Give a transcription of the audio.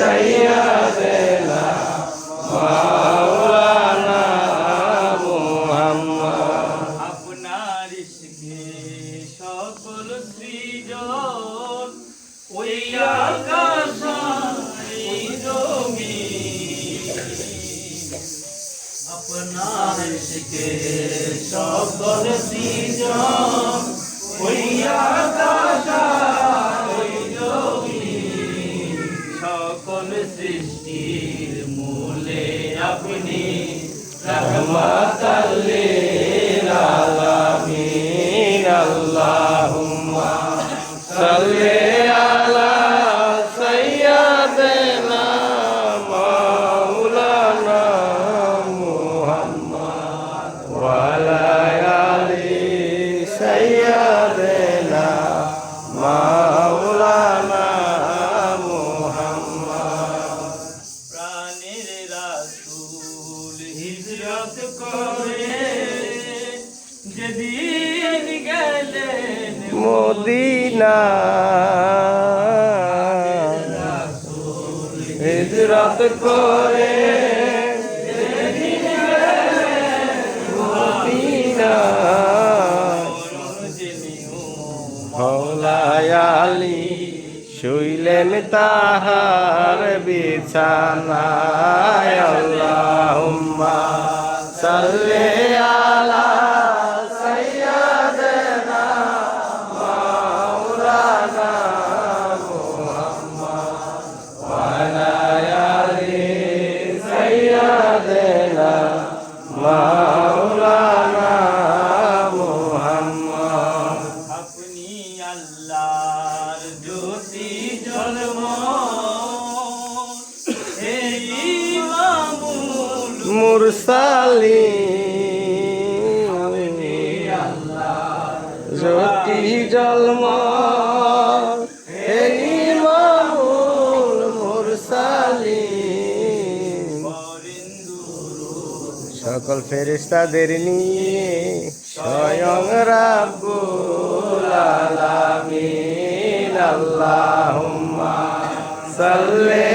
সাইয়্যিদানা মাওলানা মুহাম্মদ। আপনার ইশকে সকল সৃজন ওই আকাশ এই জমিন, আপনার ইশকে সকল সৃজন ওই আকাশ ওই জমিন, সকল সৃষ্টির মূলে আপনি রহমাতাল লিল আলামিন। আল্লাহুম্মা সাল্লি আলা সাইয়্যিদিনা মাওলানা মুহাম্মদ ওয়া আলা আলি সাইয়্যিদিনা মাওলানা মুহাম্মদ। প্রাণের রাসূল হিজরত করে যেদিন গেলেন মদিনা হিজরত করে যেদিন গেলেন মদিনা, মওলায় আলী শুইলেন তাহার বিছানায়। আল্লাহুম্মা সাল্লি আলা সাইয়্যিদিনা মাওলানা মুহাম্মদ ওয়া আলা আলি সাইয়্যিদিনা মাওলানা মুহাম্মদ। আপনি আল্লাহর জ্যোতি ঝলমল এই ইমামুল মুরসালিন জ্যোতি জলমল হে ইমামুল মুরসালিন, সকল ফেরেশতাদের নিয়ে স্বয়ং রাব্বুল আলামিন। আল্লাহুম্মা সাল্লি